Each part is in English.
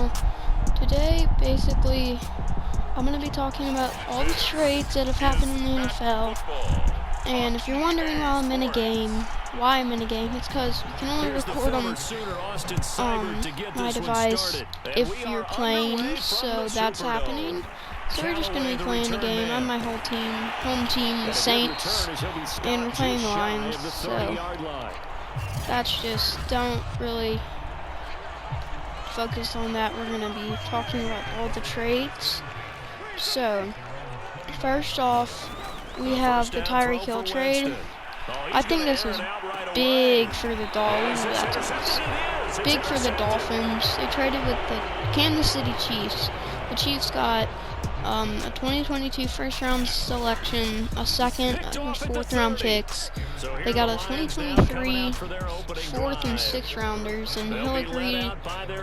So today, basically, I'm going to be talking about all the trades that have happened in the NFL. And if you're wondering why I'm in a game, it's because you can only record on my device if you're playing, so that's happening. So we're just going to be playing a game. I'm my home team, the Saints, and we're playing the Lions, so that's just, don't really focus on that. We're going to be talking about all the trades. So, first off, we have the Tyreek Hill trade. I think this was big for the Dolphins. Big for the Dolphins. They traded with the Kansas City Chiefs. The Chiefs got a 2022 first-round selection, a second, and fourth-round picks. They got a 2023 fourth and sixth rounders, and he'll agree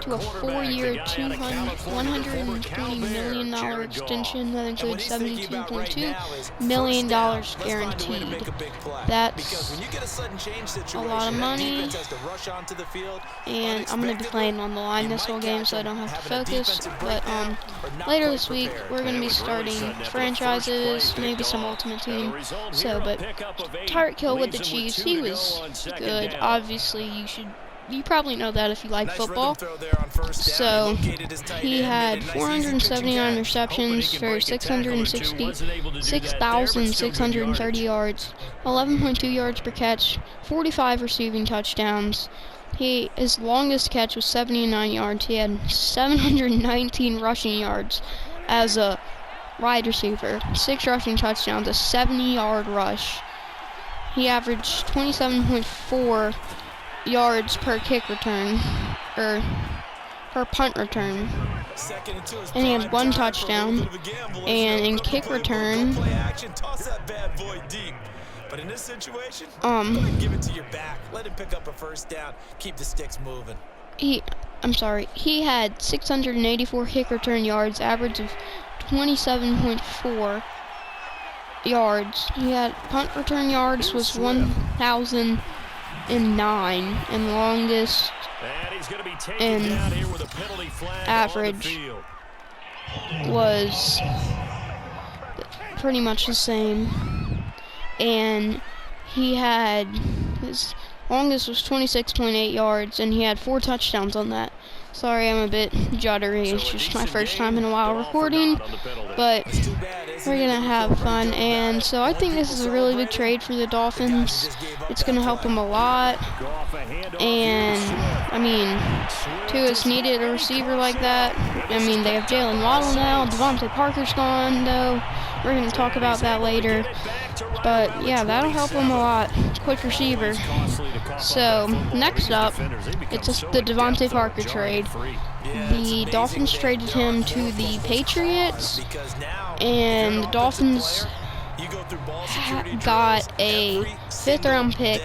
to a 4-year, $120 million extension that includes $72.2 million guaranteed. That's a lot of money, and I'm going to be playing on the line this whole game, so I don't have to focus. But later this week, we're going to be starting franchises, maybe some Ultimate Team. So, but Tyreek Hill with the Chiefs, he was good. Obviously, you probably know that if you like football. So, he had 479 receptions for 6,630 yards, 11.2 yards per catch, 45 receiving touchdowns. His longest catch was 79 yards. He had 719 rushing yards as a wide receiver, 6 rushing touchdowns, a 70-yard rush. He averaged 27.4 yards per kick return, or per punt return, and he had 1 touchdown. And in kick return, but in this situation, go ahead and give it to your back. Let him pick up a first down. Keep the sticks moving. He had 684 kick return yards, average of 27.4 yards. He had punt return yards was 1,009, and the longest in average was pretty much the same. And his longest was 26.8 yards, and he had 4 touchdowns on that. Sorry, I'm a bit juddery. It's just my first time in a while recording, but we're going to have fun. And so I think this is a really big trade for the Dolphins. It's going to help them a lot. And, I mean, Tua's needed a receiver like that. I mean, they have Jalen Waddle now. Devante Parker's gone, though. We're going to talk about that later. But, yeah, that'll help them a lot. Quick receiver. So, next up, it's the Devante Parker trade. The Dolphins traded him to the Patriots, and the Dolphins got a 5th-round pick.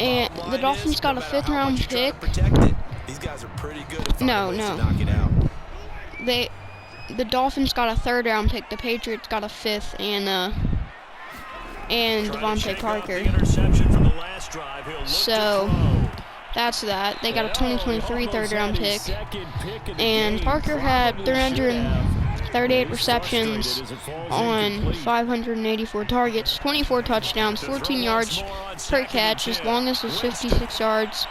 And the Dolphins got a 5th-round pick. No. The Dolphins got a 3rd-round pick. The Patriots got a 5th, and Devante Parker. So that's that. They got a 2023 3rd-round pick, and Parker had 338 receptions on 584 targets, 24 touchdowns, 14 yards per catch. His longest was 56 yards.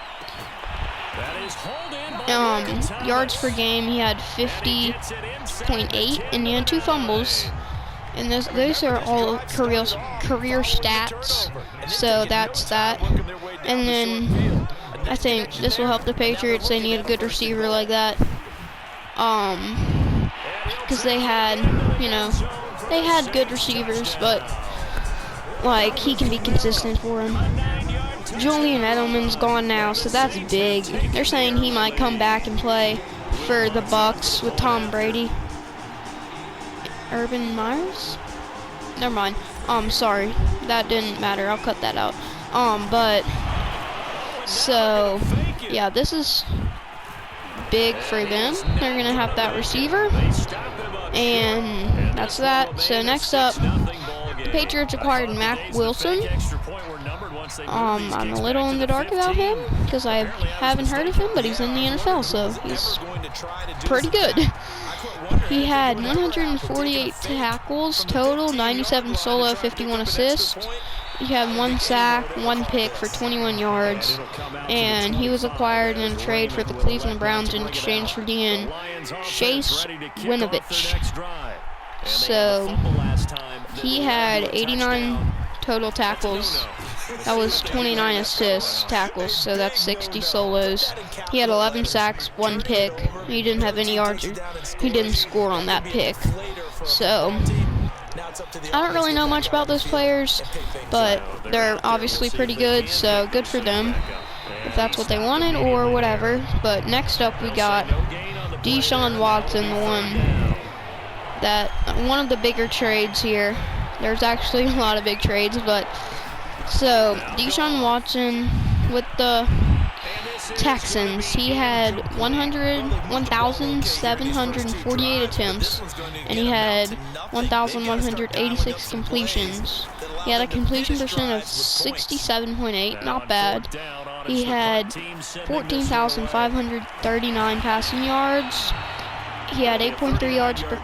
Yards per game, he had 50.8, and he had 2 fumbles. And those are all career stats, so that's that. And then I think this will help the Patriots. They need a good receiver like that, because they had good receivers, but like he can be consistent for them. Julian Edelman's gone now, so that's big. They're saying he might come back and play for the Bucs with Tom Brady. Urban Myers? Never mind. Sorry. That didn't matter. I'll cut that out. But, so, yeah, this is big for them. They're going to have that receiver. And that's that. So, next up, the Patriots acquired Mack Wilson. I'm a little in the dark about him because I haven't heard of him, but he's in the NFL, so he's pretty good. He had 148 tackles total, 97 solo, 51 assists. He had 1 sack, 1 pick for 21 yards, and he was acquired in a trade for the Cleveland Browns in exchange for Chase Winovich. So he had 89 total tackles. That was 29 assists tackles, so that's 60 solos. He had 11 sacks, 1 pick. He didn't have any yards. He didn't score on that pick. So I don't really know much about those players, but they're obviously pretty good, so good for them if that's what they wanted or whatever. But next up we got Desean Watson, one of the bigger trades here. There's actually a lot of big trades, but so Desean Watson with the Texans, he had 1,748 attempts, and he had 1,186 completions. He had a completion percent of 67.8, not bad. He had 14,539 passing yards. He had 8.3 yards per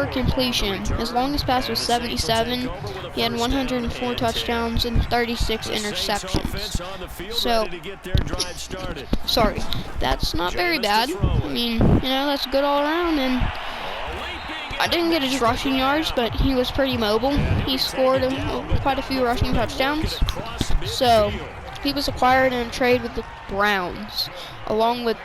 completion. His longest pass was 77. He had 104 touchdowns and 36 interceptions. So, sorry, that's not very bad. I mean, that's good all around. And I didn't get his rushing yards, but he was pretty mobile. He scored quite a few rushing touchdowns. So, he was acquired in a trade with the Browns, along with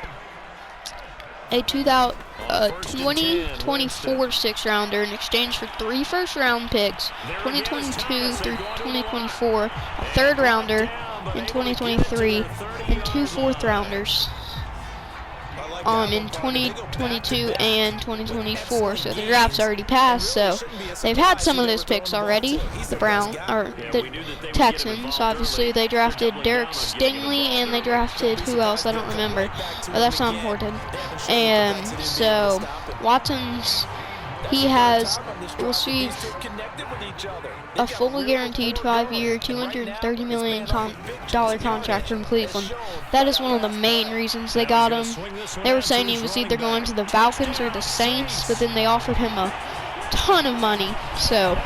a 2024 6-rounder in exchange for 3 first-round picks, 2022 through 2024, a 3rd-rounder in 2023, and 2 4th-rounders in 2022 and 2024. So the draft's already passed, so they've had some of those picks already. The Texans, obviously, they drafted Derek Stingley, and they drafted who else? I don't remember, but that's not important. And so he has received a fully guaranteed 5-year, $230 million contract from Cleveland. That is one of the main reasons they got him. They were saying he was either going to the Falcons or the Saints, but then they offered him a ton of money, so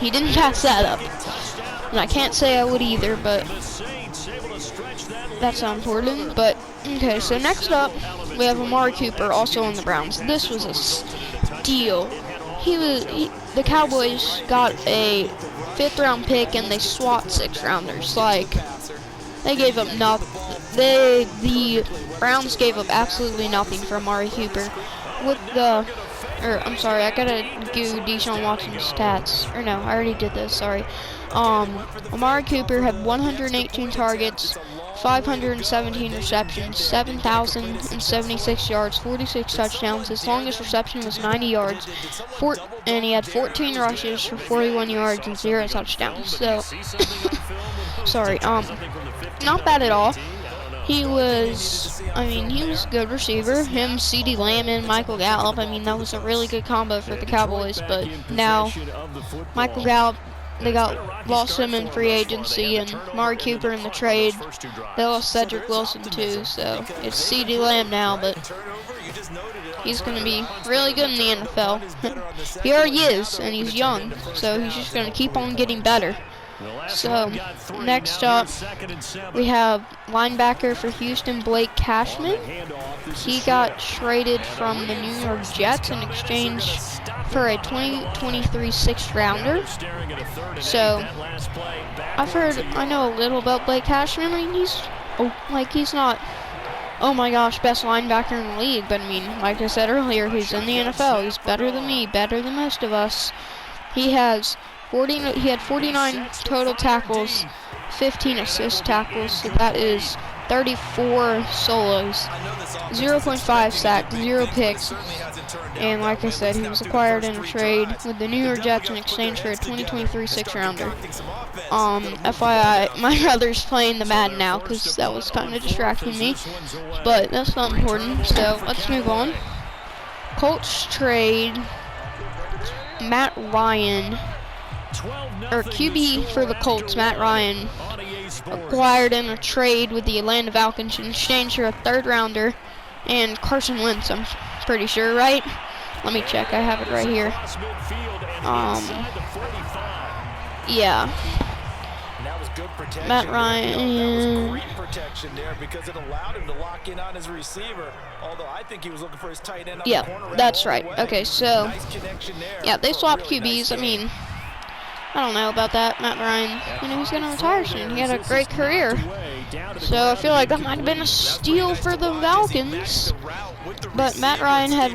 he didn't pass that up. And I can't say I would either, but that's not important. But okay, so next up we have Amari Cooper, also on the Browns. This was a steal. The Cowboys got a 5th-round pick, and they swapped 6-rounders. Like, they gave up nothing. The Browns gave up absolutely nothing for Amari Cooper. I'm sorry, I gotta do Desean Watson's stats. Or no, I already did this, sorry. Amari Cooper had 118 targets, 517 receptions, 7,076 yards, 46 touchdowns. His longest reception was 90 yards, and he had 14 rushes for 41 yards and 0 touchdowns. So, sorry, not bad at all. He was a good receiver. Him, CeeDee Lamb, and Michael Gallup. That was a really good combo for the Cowboys. But now, Michael Gallup, they lost him in free agency, and Amari Cooper in the trade. They lost Cedric Wilson too, so it's CeeDee Lamb now, but he's going to be really good in the NFL. He already is, and he's young, so he's just going to keep on getting better. So, next up, we have linebacker for Houston, Blake Cashman. He got traded from the New York Jets in exchange for a 2023 6th-rounder. So, I know a little about Blake Cashman. He's not, oh my gosh, best linebacker in the league. But like I said earlier, he's in the NFL. He's better than me, better than most of us. He had 49 total tackles, 15 assist tackles, so that is 34 solos, 0.5 sacks, 0 picks, and like I said, he was acquired in a trade with the New York Jets in exchange for a 2023 6-rounder. FYI, my brother's playing the Madden now because that was kind of distracting me, but that's not important, so let's move on. Colts trade Matt Ryan, or QB for the Colts, Matt Ryan, acquired in a trade with the Atlanta Falcons in exchange for a 3rd rounder and Carson Lynch, I'm pretty sure, right? Let me check, I have it right here. Yeah. Matt Ryan. Great protection there because it allowed him to lock in on his receiver. Although I think he was looking for his tight end on the corner. That's right. Okay, so nice connection there. yeah, they swapped QBs. I mean, I don't know about that. Matt Ryan, you know, he's gonna retire soon. He had a great career. So I feel like that might have been a steal for the Falcons. But Matt Ryan had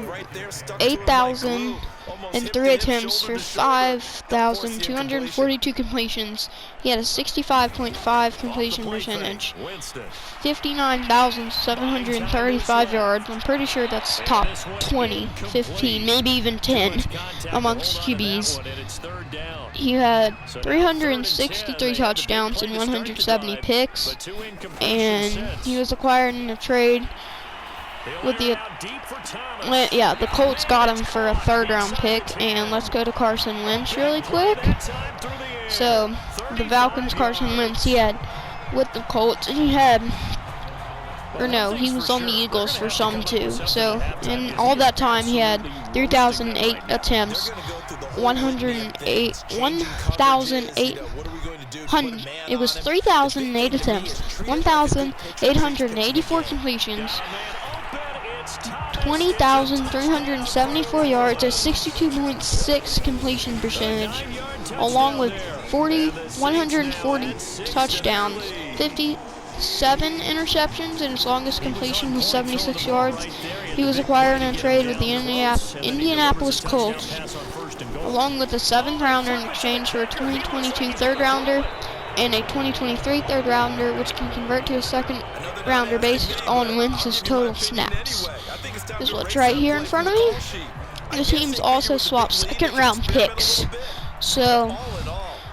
8,003 attempts for 5,242 completions. He had a 65.5 completion percentage, 59,735 yards. I'm pretty sure that's top 20, 15, maybe even 10 amongst QBs. He had 363 touchdowns and 170 picks, and he was acquired in a trade with the Colts got him for a 3rd round pick. And let's go to Carson Lynch really quick. So the Falcons, Carson Lynch, he had with the Colts, and he was on the Eagles for some too. So in all that time he had 3,008 attempts, 3,008 attempts, 1,884 completions, 20,374 yards, a 62.6 completion percentage, along with 140 touchdowns, 57 interceptions, and his longest completion was 76 yards. He was acquired in a trade with the Indianapolis Colts, along with a 7th rounder in exchange for a 2022 3rd rounder and a 2023 3rd rounder, which can convert to a 2nd rounder based on Wentz's total snaps. This is what's right here in front of me. The teams also swapped 2nd round picks. So,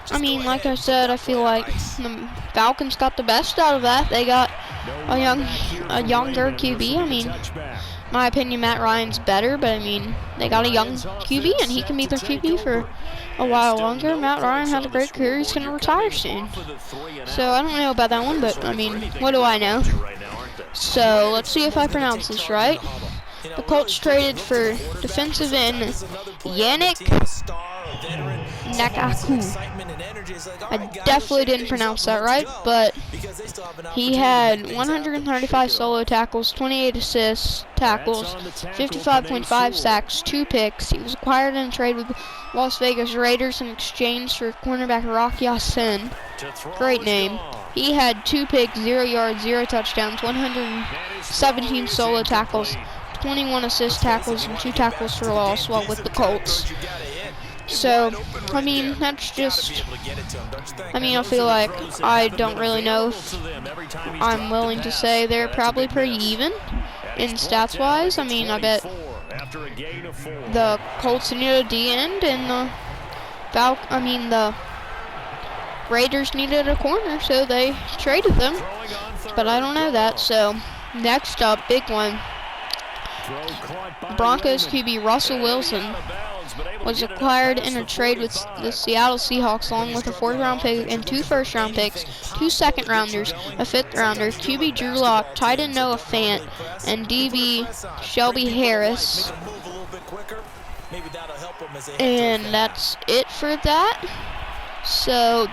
I mean, like I said, I feel like the Falcons got the best out of that. They got a younger QB. I mean, my opinion, Matt Ryan's better, but I mean, they got a young QB, and he can be their QB for a while longer. Matt Ryan had a great career. He's going to retire soon. So I don't know about that one, but I mean, what do I know? So let's see if I pronounce this right. The Colts traded for defensive end Yannick Nakaku. I definitely didn't pronounce that right, but he had 135 solo tackles, 28 assists, tackles, 55.5 sacks, 2 picks. He was acquired in a trade with Las Vegas Raiders in exchange for cornerback Rocky Ya-Sin. Great name. He had 2 picks, 0 yards, 0 touchdowns, 117 solo tackles, 21 assist tackles, and 2 tackles for loss while with the Colts. So, I mean, that's just, I mean, I feel like I don't really know if I'm willing to say they're probably pretty even in stats-wise. I mean, I bet the Colts needed a D-end and the Raiders needed a corner, so they traded them. But I don't know that. So, next up, big one. Broncos QB Russell Wilson was acquired in a trade with the Seattle Seahawks, along with a 4th round pick and 2 1st round picks, 2 2nd rounders, a 5th rounder, QB Drew Lock, tight end Noah Fant, and DB Shelby Harris. And that's it for that. So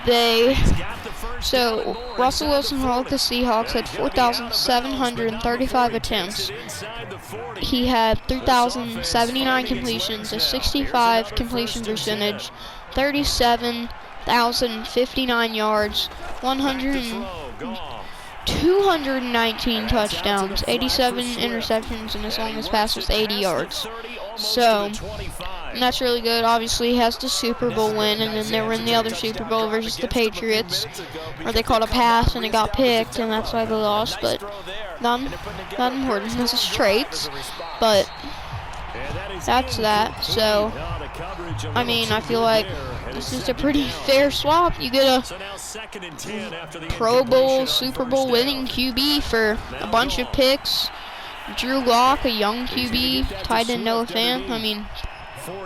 Russell Wilson with the Seahawks had 4,735 attempts. He had 3,079 completions, a 65 completion percentage, 37,059 yards, 219 touchdowns, 87 interceptions, and his longest pass was 80 yards. So, that's really good. Obviously, he has the Super Bowl win, and then they were in the other Super Bowl versus the Patriots, where they called a pass and it got picked, and that's why they lost. But not important. This is traits, but that's that. So, I mean, I feel like this is a pretty fair swap. You get a Pro Bowl, Super Bowl winning QB for a bunch of picks. Drew Lock, a young QB, tight end Noah Fant. I mean,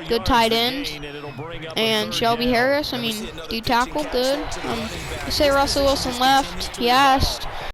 good tight end. And Shelby Harris, I mean, D tackle, good. You say Russell Wilson left. He asked.